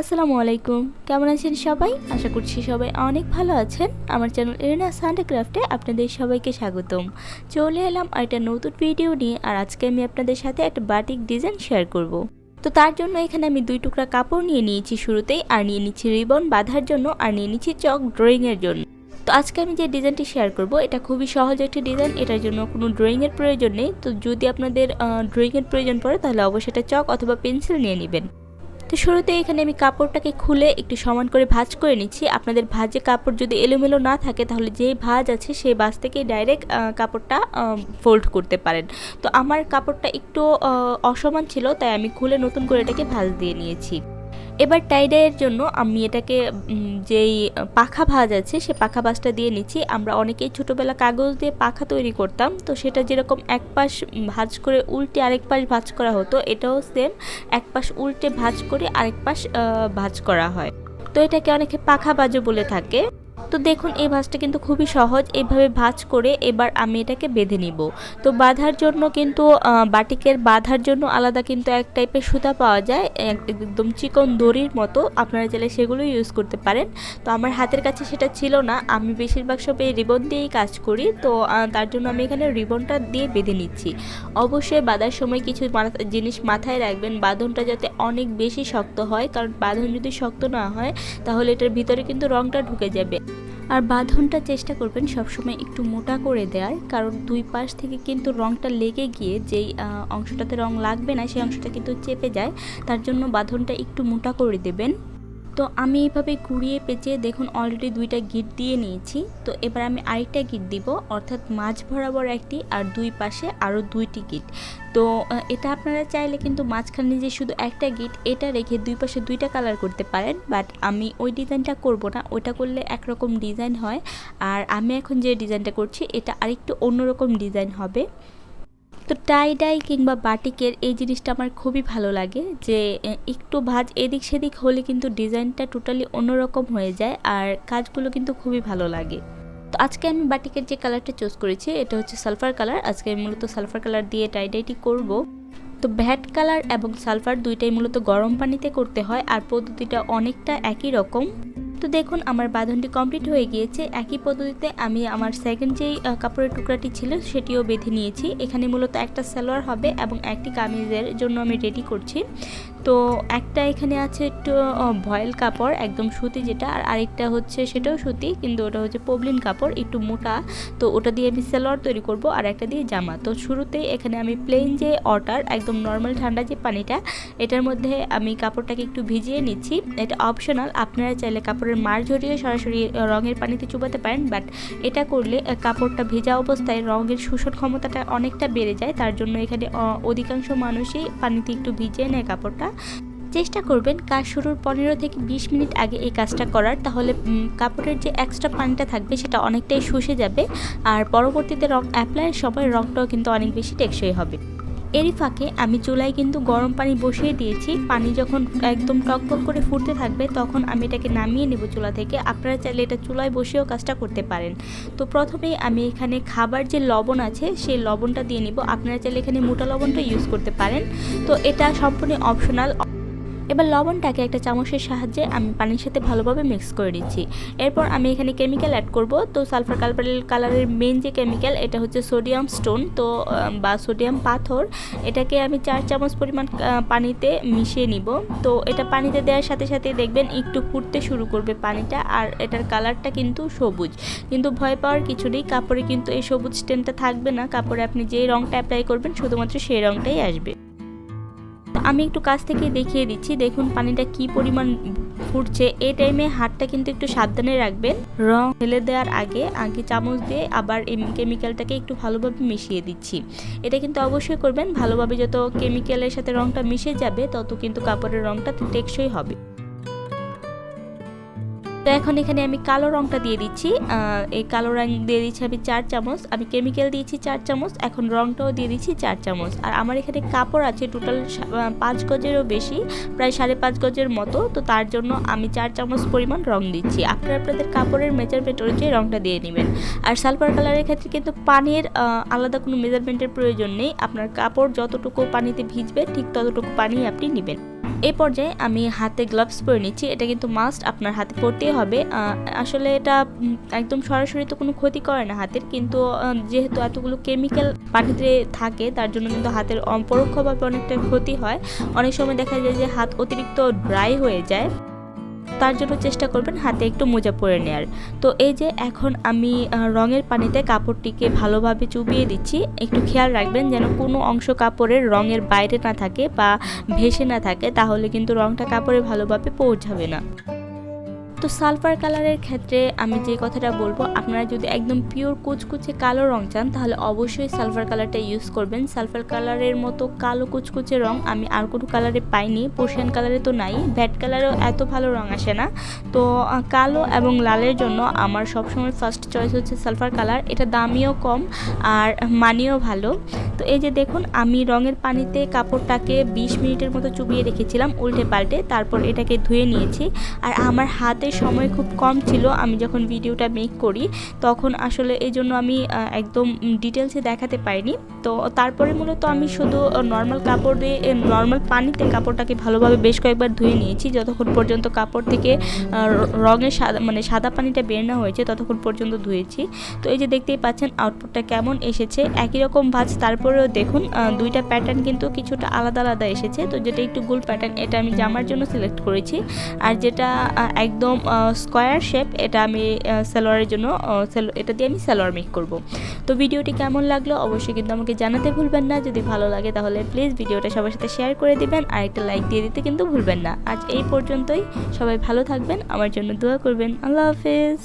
আসসালামু আলাইকুম, কেমন আছেন সবাই? আশা করছি সবাই অনেক ভালো আছেন। আমার চ্যানেল এরিনা হ্যান্ডিক্রাফটে আপনাদের সবাইকে স্বাগতম। চলে এলাম একটা নতুন ভিডিও নিয়ে। আর আজকে আমি আপনাদের সাথে একটা বাটিক ডিজাইন শেয়ার করব। তো তার জন্য এখানে আমি 2 টুকরা কাপড় নিয়ে নিয়েছি শুরুতেই, আর নিয়ে নিচ্ছি রিবন বাঁধার জন্য, আর নিয়ে নিচ্ছি চক ড্রয়িংয়ের জন্য। তো আজকে আমি যে ডিজাইনটি শেয়ার করব এটা খুবই সহজ একটি ডিজাইন, এটার জন্য কোনো ড্রয়িংয়ের প্রয়োজন নেই। তো যদি আপনাদের ড্রয়িংয়ের প্রয়োজন পড়ে তাহলে অবশ্যই এটা চক অথবা পেন্সিল নিয়ে নেবেন। তো শুরুতে এখানে আমি কাপড়টাকে খুলে একটু সমান করে ভাঁজ করে নিচ্ছি। আপনাদের ভাঁজে কাপড় যদি এলোমেলো না থাকে তাহলে যেই ভাঁজ আছে সেই ভাঁজ থেকেই ডাইরেক্ট কাপড়টা ফোল্ড করতে পারেন। তো আমার কাপড়টা একটু অসমান ছিল, তাই আমি খুলে নতুন করে এটাকে ভাঁজ দিয়ে নিয়েছি। এবার টাইডাইয়ের জন্য আমি এটাকে যেই পাখা ভাঁজ আছে সে পাখা ভাঁজটা দিয়ে নিচ্ছি। আমরা অনেকেই ছোটোবেলা কাগজ দিয়ে পাখা তৈরি করতাম, তো সেটা যেরকম এক পাশ ভাঁজ করে উল্টে আরেক পাশ ভাঁজ করা হতো, এটাও সেম এক পাশ উল্টে ভাঁজ করে আরেক পাশ ভাঁজ করা হয়। তো এটাকে অনেকে পাখা ভাঁজও বলে থাকে। তো দেখুন এই ভাঁজটা কিন্তু খুবই সহজ। এইভাবে ভাঁজ করে এবার আমি এটাকে বেঁধে নিব। তো বাঁধার জন্য কিন্তু বাটিকের বাঁধার জন্য আলাদা কিন্তু এক টাইপের সুতা পাওয়া যায়, একদম চিকন দড়ির মতো, আপনারা চাইলে সেগুলো ইউজ করতে পারেন। তো আমার হাতের কাছে সেটা ছিল না, আমি বেশিরভাগ সব এই রিবন দিয়েই কাজ করি। তো তার জন্য আমি এখানে রিবনটা দিয়ে বেঁধে নিচ্ছি। অবশ্যই বাঁধার সময় কিছু জিনিস মাথায় রাখবেন, বাঁধনটা যাতে অনেক বেশি শক্ত হয়, কারণ বাঁধন যদি শক্ত না হয় তাহলে এটার ভিতরে কিন্তু রঙটা ঢুকে যাবে। আর বাঁধনটা চেষ্টা করবেন সবসময় একটু মোটা করে দেওয়ার, কারণ দুই পাশ থেকে কিন্তু রঙটা লেগে গিয়ে যেই অংশটাতে রং লাগবে না সেই অংশটা কিন্তু চেপে যায়। তার জন্য বাঁধনটা একটু মোটা করে দেবেন। তো আমি এইভাবে ঘুরিয়ে পেঁচিয়ে দেখুন অলরেডি 2টা গিট দিয়ে নিয়েছি। তো এবার আমি আরেকটা গিট দিব, অর্থাৎ মাঝ বরাবর একটি আর দুই পাশে আরও 2টি গিট। তো এটা আপনারা চাইলে কিন্তু মাঝখানে যে শুধু একটা গিট এটা রেখে দুই পাশে 2টা কালার করতে পারেন, বাট আমি ওই ডিজাইনটা করব না, ওইটা করলে একরকম ডিজাইন হয়। আর আমি এখন যে ডিজাইনটা করছি এটা আরেকটু অন্যরকম ডিজাইন হবে। তো টাই ডাই কিংবা বাটিকের এই জিনিসটা আমার খুবই ভালো লাগে, যে একটু ভাঁজ এদিক সেদিক হলে কিন্তু ডিজাইনটা টোটালি অন্যরকম হয়ে যায়, আর কাজগুলো কিন্তু খুবই ভালো লাগে। তো আজকে আমি বাটিকের যে কালারটা চুজ করেছি এটা হচ্ছে সালফার কালার। আজকে আমি মূলত সালফার কালার দিয়ে টাই ডাইটি করব। তো ভ্যাট কালার এবং সালফার দুইটাই মূলত গরম পানিতে করতে হয়, আর পদ্ধতিটা অনেকটা একই রকম। তো দেখুন আমার বাঁধনটি কমপ্লিট হয়ে গিয়েছে। একই পদ্ধতিতে আমি আমার সেকেন্ড যেই কাপড়ের টুকরাটি ছিল সেটিও বেঁধে নিয়েছি। এখানে মূলত একটা সালোয়ার হবে এবং একটি কামিজের জন্য আমি রেডি করছি। তো একটা এখানে আছে একটু ভয়েল কাপড় একদম সুতি যেটা, আর আরেকটা হচ্ছে সেটাও সুতি কিন্তু ওটা হচ্ছে পবলিন কাপড় একটু মোটা। তো ওটা দিয়ে আমি সালোয়ার তৈরি করব আর একটা দিয়ে জামা। তো শুরুতেই এখানে আমি প্লেন যে ওয়াটার একদম নর্মাল ঠান্ডা যে পানিটা, এটার মধ্যে আমি কাপড়টাকে একটু ভিজিয়ে নিচ্ছি। এটা অপশনাল, আপনারা চাইলে কাপড়ের মার ঝরিয়ে সরাসরি রঙের পানিতে চুবাতে পারেন, বাট এটা করলে কাপড়টা ভেজা অবস্থায় রঙের শোষণ ক্ষমতাটা অনেকটা বেড়ে যায়। তার জন্য এখানে অধিকাংশ মানুষই পানিতে একটু ভিজিয়ে নেয় কাপড়টা। চেষ্টা করবেন কাজ শুরুর 15 থেকে 20 মিনিট আগে এই কাজটা করার, তাহলে কাপড়ের যে এক্সট্রা পানিটা থাকবে সেটা অনেকটাই শুষে যাবে, আর পরবর্তীতে রং অ্যাপ্লাইয়ের সময় রংটাও কিন্তু অনেক বেশি টেকসই হবে। এরই ফাঁকে আমি চুলায় কিন্তু গরম পানি বসিয়ে দিয়েছি। পানি যখন একদম টকবক করে ফুটতে থাকবে তখন আমি এটাকে নামিয়ে নেব চুলা থেকে। আপনারা চাইলে এটা চুলায় বসেও কাজটা করতে পারেন। তো প্রথমেই আমি এখানে খাবার যে লবণ আছে সেই লবণটা দিয়ে নিব। আপনারা চাইলে এখানে মোটা লবণটা ইউজ করতে পারেন, তো এটা সম্পূর্ণ অপশনাল। এবার লবণটাকে একটা চামচের সাহায্যে আমি পানির সাথে ভালোভাবে মিক্স করে নিচ্ছি। এরপর আমি এখানে কেমিক্যাল অ্যাড করব। তো সালফার কালারের মেন যে কেমিক্যাল এটা হচ্ছে সোডিয়াম স্টোন, তো বা সোডিয়াম পাথর। এটাকে আমি 4 চামচ পরিমাণ পানিতে মিশিয়ে নিব। তো এটা পানিতে দেওয়ার সাথে সাথে দেখবেন একটু ফুটতে শুরু করবে পানিটা, আর এটার কালারটা কিন্তু সবুজ। কিন্তু ভয় পাওয়ার কিছু নেই, কাপড়ে কিন্তু এই সবুজ স্টেনটা থাকবে না। কাপড়ে আপনি যেই রঙটা অ্যাপ্লাই করবেন শুধুমাত্র সেই রঙটাই আসবে। আমি একটু কাছ থেকে দেখিয়ে দিচ্ছি, দেখুন পানিটা কি পরিমাণ ফুটছে। এই টাইমে হাতটা কিন্তু একটু সাবধানে রাখবেন, রং ঢেলে দেওয়ার আগে চামচ দিয়ে আবার এই কেমিক্যালটাকে একটু ভালোভাবে মিশিয়ে দিচ্ছি। এটা কিন্তু অবশ্যই করবেন ভালোভাবে, যত কেমিক্যালের সাথে রংটা মিশে যাবে তত কিন্তু কাপড়ের রংটা টেকসই হবে। তো এখন এখানে আমি কালো রংটা দিয়ে দিচ্ছি। এই কালো রং দিয়ে দিচ্ছি আমি 4 চামচ। আমি কেমিক্যাল দিয়েছি 4 চামচ, এখন রংটাও দিয়ে দিচ্ছি 4 চামচ। আর আমার এখানে কাপড় আছে টোটাল 5 গজেরও বেশি, প্রায় 5.5 গজের মতো। তো তার জন্য আমি 4 চামচ পরিমাণ রং দিচ্ছি। আপনারা আপনাদের কাপড়ের মেজারমেন্ট অনুযায়ী রংটা দিয়ে নেবেন। আর সালফার কালারের ক্ষেত্রে কিন্তু পানির আলাদা কোনো মেজারমেন্টের প্রয়োজন নেই। আপনার কাপড় যতটুকু পানিতে ভিজবে ঠিক ততটুকু পানি আপনি নেবেন। এই পর্যায়ে আমি হাতে গ্লাভস পরে নিচ্ছি, এটা কিন্তু মাস্ট আপনার হাতে পরতেই হবে। আসলে এটা একদম সরাসরি তো কোনো ক্ষতি করে না হাতের, কিন্তু যেহেতু এতগুলো কেমিক্যাল পানিতে থাকে তার জন্য কিন্তু হাতের পরোক্ষভাবে অনেকটা ক্ষতি হয়। অনেক সময় দেখা যায় যে হাত অতিরিক্ত ড্রাই হয়ে যায়, তার জন্য চেষ্টা করবেন হাতে একটু মোজা পরে নেওয়ার। তো এই যে এখন আমি রঙের পানিতে কাপড়টিকে ভালোভাবে চুবিয়ে দিচ্ছি। একটু খেয়াল রাখবেন যেন কোনো অংশ কাপড়ের রঙের বাইরে না থাকে বা ভেসে না থাকে, তাহলে কিন্তু রঙটা কাপড়ে ভালোভাবে পৌঁছাবে না। তো সালফার কালারের ক্ষেত্রে আমি যে কথাটা বলবো, আপনারা যদি একদম পিওর কুচকুচে কালো রং চান তাহলে অবশ্যই সালফার কালারটা ইউজ করবেন। সালফার কালারের মতো কালো কুচকুচে রং আমি আর কোনো কালারে পাইনি, পার্সিয়ান কালারে তো নাই, ব্যাড কালারেও এত ভালো রং আসে না। তো কালো এবং লালের জন্য আমার সবসময় ফার্স্ট চয়েস হচ্ছে সালফার কালার। এটা দামিও কম আর মানিও ভালো। তো এই যে দেখুন, আমি রঙের পানিতে কাপড়টাকে 20 মিনিটের মতো চুবিয়ে রেখেছিলাম উল্টে পাল্টে, তারপর এটাকে ধুয়ে নিয়েছি। আর আমার হাতে সময় খুব কম ছিল, আমি যখন ভিডিওটা মেক করি তখন আসলে এই জন্য আমি একদম ডিটেলসে দেখাতে পারিনি। তো তারপরে মূলত আমি শুধু নর্মাল কাপড় দিয়ে নর্মাল পানিতে কাপড়টাকে ভালোভাবে বেশ কয়েকবার ধুয়ে নিয়েছি, যতক্ষণ পর্যন্ত কাপড় থেকে রঙের সাদা পানিটা বের না হয়েছে ততক্ষণ পর্যন্ত ধুয়েছি। তো এই যে দেখতেই পাচ্ছেন আউটপুটটা কেমন এসেছে, একই রকম ভাঁজ, তারপরেও দেখুন দুইটা প্যাটার্ন কিন্তু কিছুটা আলাদা আলাদা এসেছে। তো যেটা একটু গোল প্যাটার্ন এটা আমি জামার জন্য সিলেক্ট করেছি, আর যেটা একদম স্কোয়ার শেপ এটা আমি সালোয়ারের জন্য এটা দিয়ে আমি সালোয়ার মেক করব। তো ভিডিওটি কেমন লাগলো অবশ্যই কিন্তু আমাকে জানাতে ভুলবেন না। যদি ভালো লাগে তাহলে প্লিজ ভিডিওটা সবার সাথে শেয়ার করে দিবেন, আর একটা লাইক দিয়ে দিতে কিন্তু ভুলবেন না। আজ এই পর্যন্তই, সবাই ভালো থাকবেন, আমার জন্য দোয়া করবেন। আল্লাহ হাফেজ।